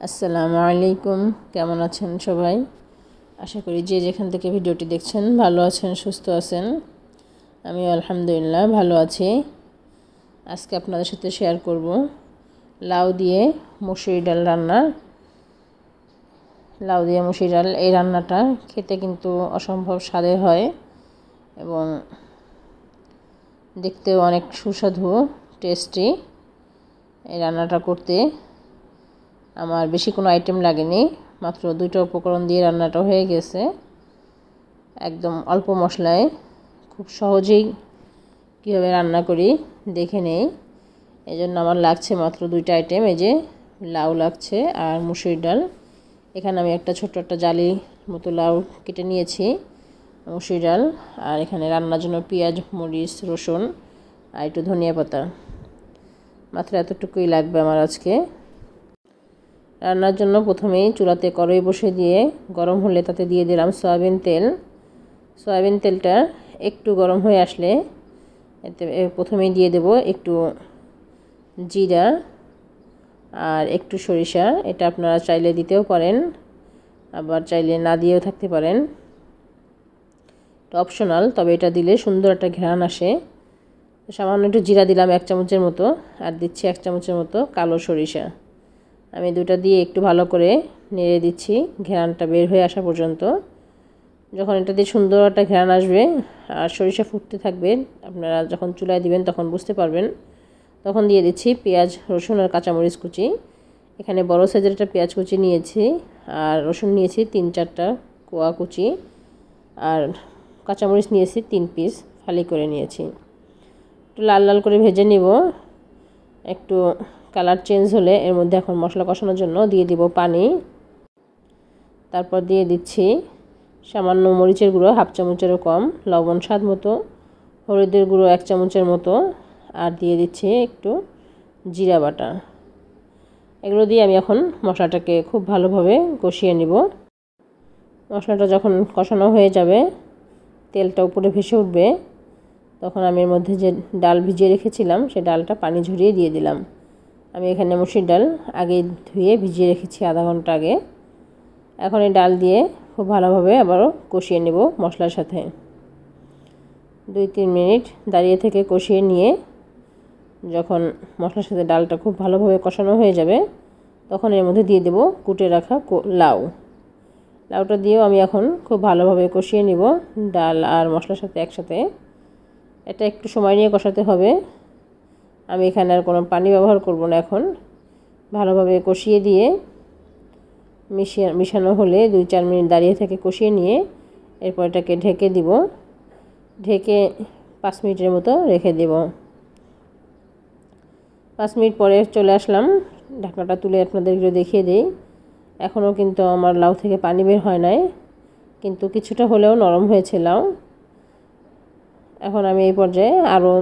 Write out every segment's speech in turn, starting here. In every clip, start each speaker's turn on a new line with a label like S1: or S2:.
S1: আসসালামু আলাইকুম। কেমন আছেন সবাই? আশা করি যে যেখান থেকে ভিডিওটি দেখছেন ভালো আছেন, সুস্থ আছেন। আমি আলহামদুলিল্লাহ ভালো আছি। আজকে আপনাদের সাথে শেয়ার করব লাউ দিয়ে মুসুরি ডাল রান্না। লাউ দিয়ে মুসুরি ডাল এই রান্নাটা খেতে কিন্তু অসম্ভব স্বাদের হয় এবং দেখতেও অনেক সুস্বাদু, টেস্টি। এই রান্নাটা করতে আমার বেশি কোনো আইটেম লাগেনি, মাত্র 2টা উপকরণ দিয়ে রান্নাটা হয়ে গেছে। একদম অল্প মশলায় খুব সহজেই কীভাবে রান্না করি দেখে নেই। এই জন্য আমার লাগছে মাত্র 2টা আইটেম। এই যে লাউ লাগছে আর মুসুরি ডাল। এখানে আমি একটা ছোট্ট একটা জালি মতো লাউ কেটে নিয়েছি, মুসুরি ডাল, আর এখানে রান্নার জন্য পেঁয়াজ, মরিচ, রসুন আর একটু ধনিয়া পাতা। মাত্র এতটুকুই লাগবে আমার আজকে। রান্নার জন্য প্রথমেই চুলাতে কড়াই বসিয়ে দিয়ে গরম হলে তাতে দিয়ে দিলাম সয়াবিন তেল। সয়াবিন তেলটা একটু গরম হয়ে আসলে এতে প্রথমেই দিয়ে দেব একটু জিরা আর একটু সরিষা। এটা আপনারা চাইলে দিতেও পারেন, আবার চাইলে না দিয়েও থাকতে পারেন, এটা অপশনাল। তবে এটা দিলে সুন্দর একটা ঘ্রাণ আসে। সামান্য একটু জিরা দিলাম 1 চামচের মতো, আর দিচ্ছি 1 চামচের মতো কালো সরিষা। আমি দুটো দিয়ে একটু ভালো করে নেড়ে দিচ্ছি ঘ্রাণটা বের হয়ে আসা পর্যন্ত। যখন এটা দিয়ে সুন্দর একটা ঘ্রাণ আসবে আর সরিষা ফুটতে থাকবে, আপনারা যখন চুলায় দিবেন তখন বুঝতে পারবেন। তখন দিয়ে দিচ্ছি পেঁয়াজ, রসুন আর কাঁচামরিচ কুচি। এখানে বড় সাইজের একটা পেঁয়াজ কুচি নিয়েছি, আর রসুন নিয়েছি 3-4টা কোয়া কুচি, আর কাঁচামরিচ নিয়েছি 3 পিস ফালি করে নিয়েছি। একটু লাল লাল করে ভেজে নিব। একটু কালার চেঞ্জ হলে এর মধ্যে এখন মশলা কষানোর জন্য দিয়ে দিব পানি। তারপর দিয়ে দিচ্ছি সামান্য মরিচের গুঁড়ো 1/2 চামচেরও কম, লবণ স্বাদ মতো, হলুদের গুঁড়ো 1 চামচের মতো, আর দিয়ে দিচ্ছি একটু জিরা বাটা। এগুলো দিয়ে আমি এখন মশলাটাকে খুব ভালোভাবে কষিয়ে নিব। মশলাটা যখন কষানো হয়ে যাবে, তেলটা উপরে ভেসে উঠবে, তখন আমি এর মধ্যে যে ডাল ভিজিয়ে রেখেছিলাম সেই ডালটা পানি ঝরিয়ে দিয়ে দিলাম। আমি এখানে মুসুর ডাল আগে ধুয়ে ভিজিয়ে রেখেছি আধা ঘন্টা আগে। এখন এই ডাল দিয়ে খুব ভালোভাবে আবারও কষিয়ে নেব মশলার সাথে। 2-3 মিনিট দাঁড়িয়ে থেকে কষিয়ে নিয়ে যখন মশলার সাথে ডালটা খুব ভালোভাবে কষানো হয়ে যাবে, তখন এর মধ্যে দিয়ে দেব কুটে রাখা লাউটা দিয়েও আমি এখন খুব ভালোভাবে কষিয়ে নিব ডাল আর মশলার সাথে একসাথে। এটা একটু সময় নিয়ে কষাতে হবে। আমি এখানে আর কোনো পানি ব্যবহার করব না। এখন ভালোভাবে কষিয়ে দিয়ে মিশানো হলে 2-4 মিনিট দাঁড়িয়ে থেকে কষিয়ে নিয়ে এরপর এটাকে ঢেকে দিব। ঢেকে 5 মিনিটের মতো রেখে দেব। 5 মিনিট পরে চলে আসলাম। ঢাকনাটা তুলে আপনাদেরকে দেখিয়ে দিই। এখনও কিন্তু আমার লাউ থেকে পানি বের হয় নাই, কিন্তু কিছুটা হলেও নরম হয়েছে লাউ। এখন আমি এই পর্যায়ে আরও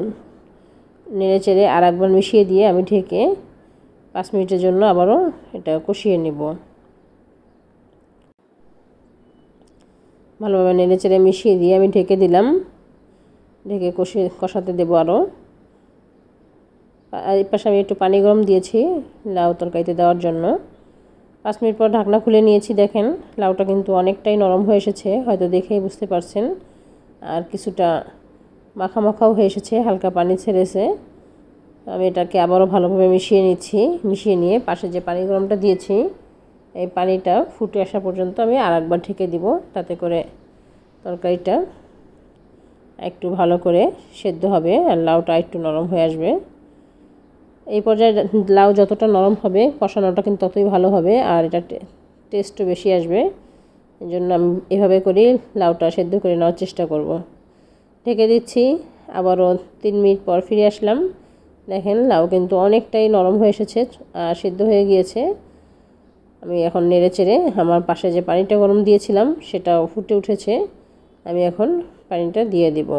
S1: নেড়ে চেড়ে আর একবার মিশিয়ে দিয়ে আমি ঢেকে 5 মিনিটের জন্য আবারও এটা কষিয়ে নেব। ভালোভাবে নেড়ে চেড়ে মিশিয়ে দিয়ে আমি ঢেকে দিলাম। ঢেকে কষাতে দেবো আরও। আর এই পাশে আমি একটু পানি গরম দিয়েছি লাউ তরকারিতে দেওয়ার জন্য। 5 মিনিট পর ঢাকনা খুলে নিয়েছি। দেখেন লাউটা কিন্তু অনেকটাই নরম হয়ে এসেছে, হয়তো দেখেই বুঝতে পারছেন। আর কিছুটা মাখা মাখাও হয়ে এসেছে, হালকা পানি ছেড়েছে। আমি এটাকে আবারও ভালোভাবে মিশিয়ে নিচ্ছি। মিশিয়ে নিয়ে পাশে যে পানি গরমটা দিয়েছি, এই পানিটা ফুটে আসা পর্যন্ত আমি আরেকবার ঢেকে দিব, তাতে করে তরকারিটা একটু ভালো করে সেদ্ধ হবে আর লাউটা একটু নরম হয়ে আসবে। এই পর্যায়ে লাউ যতটা নরম হবে কষানোটা কিন্তু ততই ভালো হবে, আর এটা টেস্টও বেশি আসবে। এই জন্য আমি এভাবে করেই লাউটা সেদ্ধ করে নেওয়ার চেষ্টা করব। ঢেকে দিচ্ছি। আবারও 3 মিনিট পর ফিরে আসলাম। দেখেন লাউ কিন্তু অনেকটাই নরম হয়ে এসেছে আর সেদ্ধ হয়ে গিয়েছে। আমি এখন নেড়ে চেড়ে আমার পাশে যে পানিটা গরম দিয়েছিলাম সেটাও ফুটে উঠেছে। আমি এখন পানিটা দিয়ে দিব।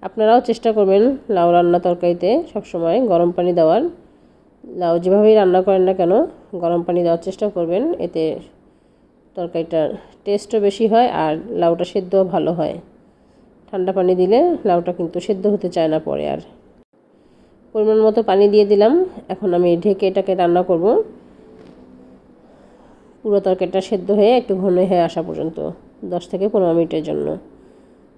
S1: আপনারাও চেষ্টা করবেন লাউ রান্না তরকারিতে সবসময় গরম পানি দেওয়ার। লাউ যেভাবেই রান্না করেন না কেন গরম পানি দেওয়ার চেষ্টা করবেন, এতে তরকারিটার টেস্টও বেশি হয় আর লাউটা সেদ্ধও ভালো হয়। ঠান্ডা পানি দিলে লাউটা কিন্তু সেদ্ধ হতে চায় না পরে। আর পরিমাণ মতো পানি দিয়ে দিলাম। এখন আমি ঢেকে এটাকে রান্না করব। পুরো তরকারিটা সেদ্ধ হয়ে একটু ঘন হয়ে আসা পর্যন্ত 10 থেকে 15 মিনিটের জন্য।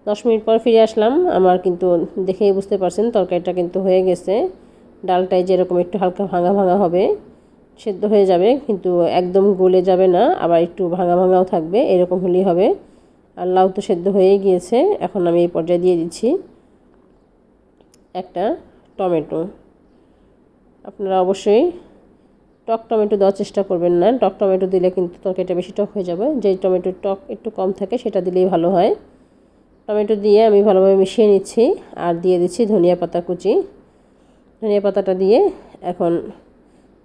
S1: 10 মিনিট পর ফিরে আসলাম। আমার কিন্তু দেখেই বুঝতে পারছেন তরকারিটা কিন্তু হয়ে গেছে। ডালটাই যেরকম একটু হালকা ভাঙা ভাঙা হবে, সেদ্ধ হয়ে যাবে, কিন্তু একদম গলে যাবে না, আবার একটু ভাঙা ভাঙাও থাকবে, এরকম হলেই হবে। আর লাউ তো সেদ্ধ হয়ে গিয়েছে। এখন আমি এই পর্যায়ে দিয়ে দিচ্ছি একটা টমেটো। আপনারা অবশ্যই টক টমেটো দেওয়ার চেষ্টা করবেন না, টক টমেটো দিলে কিন্তু তরকারিটা বেশি টক হয়ে যাবে। যেই টমেটোর টক একটু কম থাকে সেটা দিলেই ভালো হয়। টমেটো দিয়ে আমি ভালোভাবে মিশিয়ে নিচ্ছি আর দিয়ে দিচ্ছি ধনিয়া পাতা কুচি। ধনিয়া পাতাটা দিয়ে এখন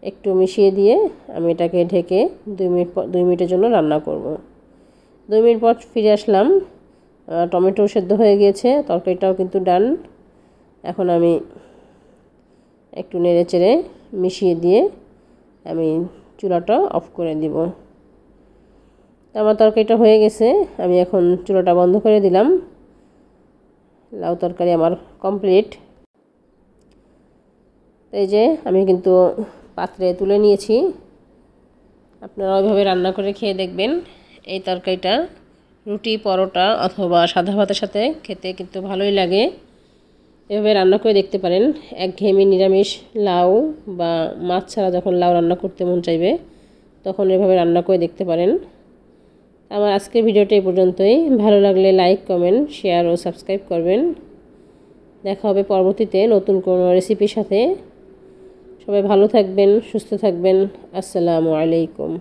S1: একটু মিশিয়ে দিয়ে আমি এটাকে ঢেকে 2 মিনিটের জন্য রান্না করব। 2 মিনিট পর ফিরে আসলাম। টমেটো সেদ্ধ হয়ে গিয়েছে, তরকারিটাও কিন্তু ডান। এখন আমি একটু নেড়ে চেড়ে মিশিয়ে দিয়ে আমি চুলাটা অফ করে দিব। আমার তরকারিটা হয়ে গেছে, আমি এখন চুলাটা বন্ধ করে দিলাম। লাউ তরকারি আমার কমপ্লিট। এই যে আমি কিন্তু পাত্রে তুলে নিয়েছি। আপনারা ওইভাবে রান্না করে খেয়ে দেখবেন। এই তরকারিটা রুটি, পরোটা অথবা সাদা ভাতের সাথে খেতে কিন্তু ভালোই লাগে। এভাবে রান্না করে দেখতে পারেন। একঘেয়েমি নিরামিষ লাউ বা মাছ ছাড়া যখন লাউ রান্না করতে মন চাইবে তখন এভাবে রান্না করে দেখতে পারেন। আমার আজকের ভিডিওটা এই পর্যন্তই। ভালো লাগলে লাইক, কমেন্ট, শেয়ার ও সাবস্ক্রাইব করবেন। দেখা হবে পরবর্তীতে নতুন কোনো রেসিপির সাথে। সবাই ভালো থাকবেন, সুস্থ থাকবেন। আসসালামু আলাইকুম।